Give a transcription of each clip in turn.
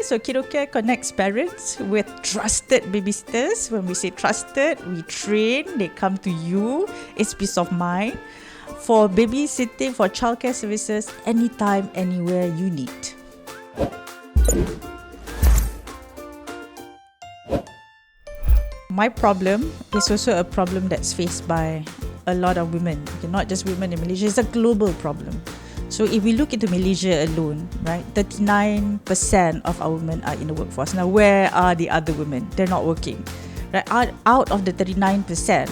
So Kiddocare connects parents with trusted babysitters. When we say trusted, we train, they come to you. It's peace of mind. For babysitting, for childcare services, anytime, anywhere you need. My problem is also a problem that's faced by a lot of women. Okay, not just women in Malaysia, it's a global problem. So if we look into Malaysia alone, right, 39% of our women are in the workforce. Now, where are the other women? They're not working. Right? Out of the 39%,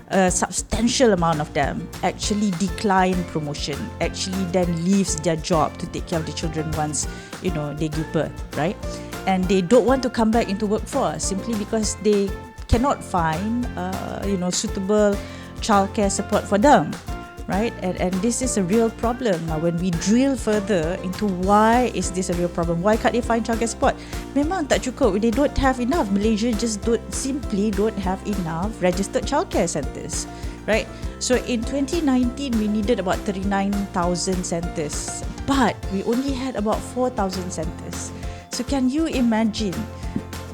a substantial amount of them actually decline promotion, actually then leaves their job to take care of the children once, they give birth, right? And they don't want to come back into workforce simply because they cannot find, suitable childcare support for them, right? And this is a real problem. Now, when we drill further into why is this a real problem, why can't they find childcare support? Memang tak cukup. They don't have enough. Malaysia just don't have enough registered childcare centres, right? So in 2019, we needed about 39,000 centres, but we only had about 4,000 centres. So can you imagine?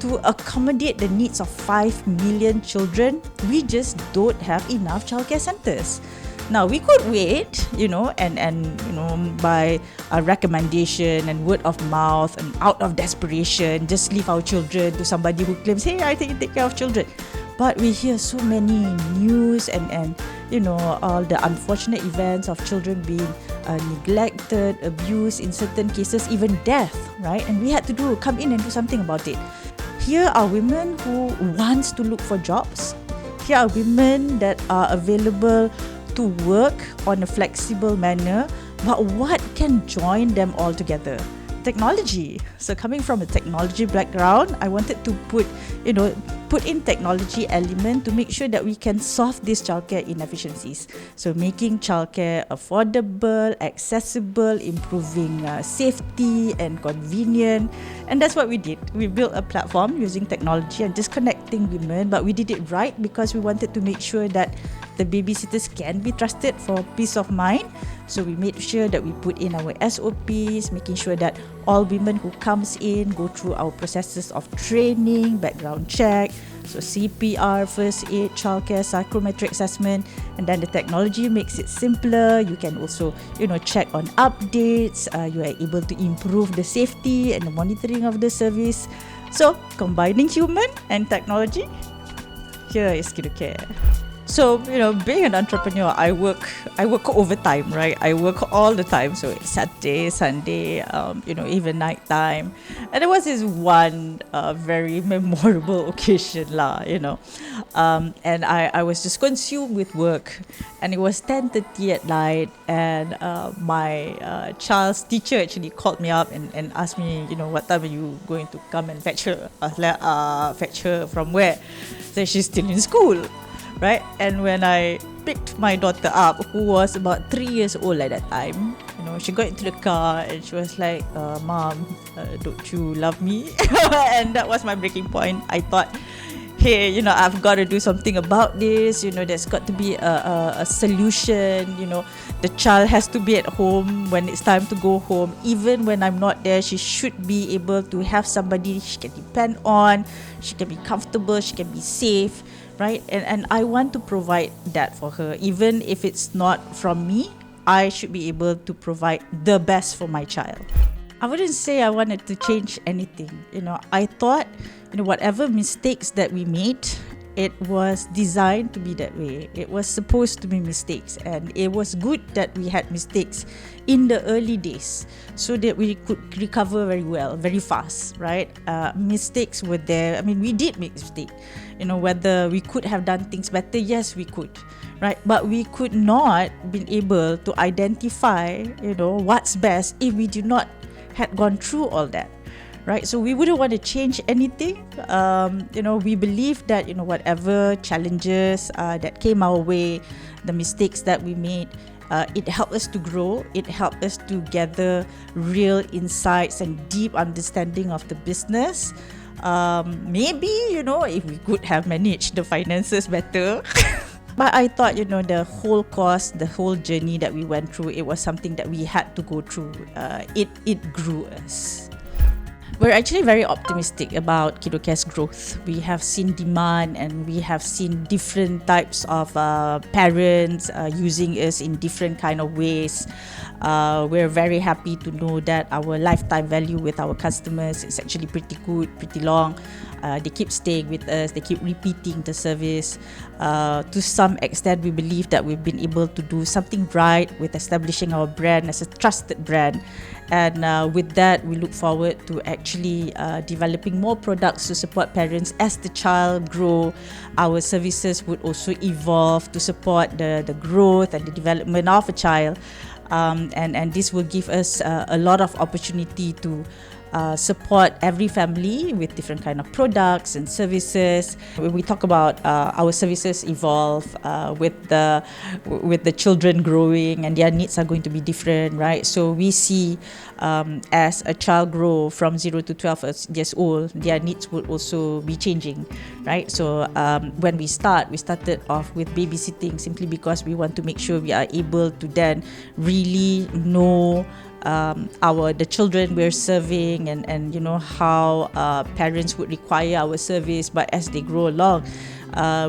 To accommodate the needs of 5 million children, we just don't have enough childcare centres. Now, we could wait, and by a recommendation and word of mouth and out of desperation, just leave our children to somebody who claims, hey, I think you take care of children. But we hear so many news and all the unfortunate events of children being neglected, abused, in certain cases, even death, right? And we had to come in and do something about it. Here are women who wants to look for jobs. Here are women that are available to work on a flexible manner. But what can join them all together? Technology. So coming from a technology background, I wanted to put in technology element to make sure that we can solve these childcare inefficiencies. So making childcare affordable, accessible, improving safety and convenient. And that's what we did. We built a platform using technology and just connecting women, but we did it right because we wanted to make sure that the babysitters can be trusted for peace of mind. So we made sure that we put in our SOPs, making sure that all women who comes in go through our processes of training, background check, so CPR, first aid, childcare, psychometric assessment, and then the technology makes it simpler. You can also, check on updates. You are able to improve the safety and the monitoring of the service. So combining human and technology, here is Kiddocare. So, being an entrepreneur, I work overtime, right? I work all the time. So it's Saturday, Sunday, even night time. And there was this one very memorable occasion and I was just consumed with work, and it was 10:30 at night, and my child's teacher actually called me up and asked me, what time are you going to come and fetch her? Fetch her from where? So she's still in school. Right? And when I picked my daughter up, who was about 3 years old at that time, she got into the car and she was like, Mom, don't you love me? And that was my breaking point. I thought, hey, I've got to do something about this. There's got to be a solution. The child has to be at home when it's time to go home. Even when I'm not there, she should be able to have somebody she can depend on. She can be comfortable. She can be safe. Right? And I want to provide that for her. Even if it's not from me, I should be able to provide the best for my child. I wouldn't say I wanted to change anything. I thought, whatever mistakes that we made, it was designed to be that way. It was supposed to be mistakes, and it was good that we had mistakes in the early days so that we could recover very well, very fast, right? Mistakes were there. I mean, we did make mistakes. Whether we could have done things better, yes, we could, right? But we could not been able to identify, what's best if we did not had gone through all that. Right, so we wouldn't want to change anything. We believe that whatever challenges that came our way, the mistakes that we made, it helped us to grow. It helped us to gather real insights and deep understanding of the business. Maybe if we could have managed the finances better. But I thought the whole course, the whole journey that we went through, it was something that we had to go through. It grew us. We're actually very optimistic about Kiddocare's growth. We have seen demand and we have seen different types of parents using us in different kind of ways. We're very happy to know that our lifetime value with our customers is actually pretty good, pretty long. They keep staying with us, they keep repeating the service. To some extent, we believe that we've been able to do something right with establishing our brand as a trusted brand. And with that, we look forward to actually developing more products to support parents as the child grow. Our services would also evolve to support the growth and the development of a child. And this will give us a lot of opportunity to support every family with different kind of products and services. When we talk about our services evolve with the children growing and their needs are going to be different, right? So we see as a child grow from 0 to 12 years old, their needs would also be changing, right? So when we started off with babysitting simply because we want to make sure we are able to then really know the children we're serving and you know how parents would require our service. But as they grow along,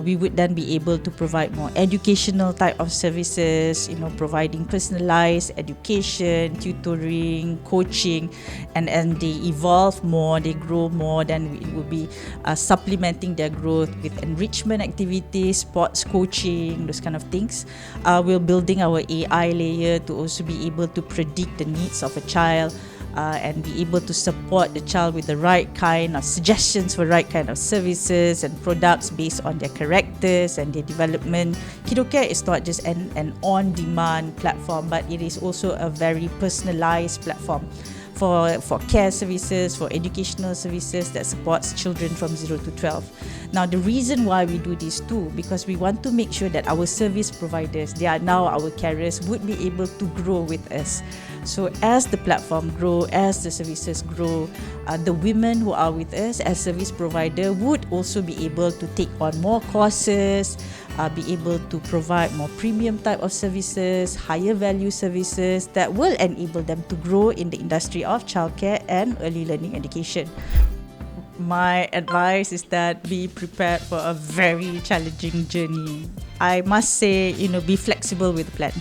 we would then be able to provide more educational type of services, you know, providing personalized education, tutoring, coaching, and they evolve more, they grow more, then we will be supplementing their growth with enrichment activities, sports coaching, those kind of things. We're building our AI layer to also be able to predict the needs of a child and be able to support the child with the right kind of suggestions for right kind of services and products based on their characters and their development. Kiddocare is not just an on-demand platform, but it is also a very personalized platform for care services, for educational services that supports children from 0 to 12. Now, the reason why we do this too, because we want to make sure that our service providers, they are now our carers, would be able to grow with us. So as the platform grow, as the services grow, the women who are with us as service provider would also be able to take on more courses, be able to provide more premium type of services, higher value services that will enable them to grow in the industry of childcare and early learning education. My advice is that be prepared for a very challenging journey. I must say, be flexible with the plan.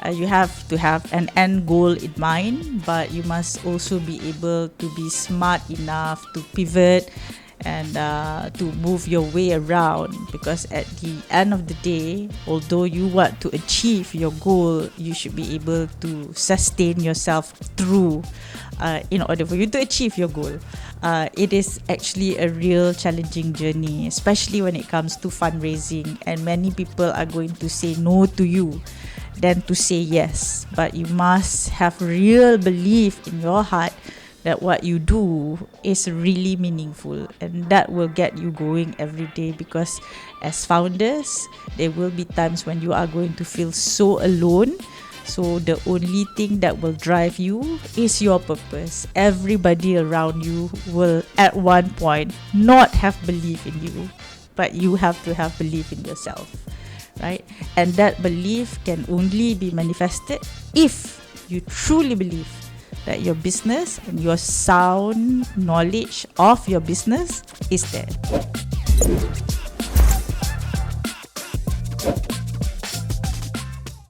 You have to have an end goal in mind, but you must also be able to be smart enough to pivot and to move your way around, because at the end of the day, although you want to achieve your goal, you should be able to sustain yourself through in order for you to achieve your goal. It is actually a real challenging journey, especially when it comes to fundraising, and many people are going to say no to you than to say yes. But you must have real belief in your heart that what you do is really meaningful, and that will get you going every day, because as founders, there will be times when you are going to feel so alone. So the only thing that will drive you is your purpose. Everybody around you will at one point not have belief in you, but you have to have belief in yourself, right? And that belief can only be manifested if you truly believe that your business and your sound knowledge of your business is there.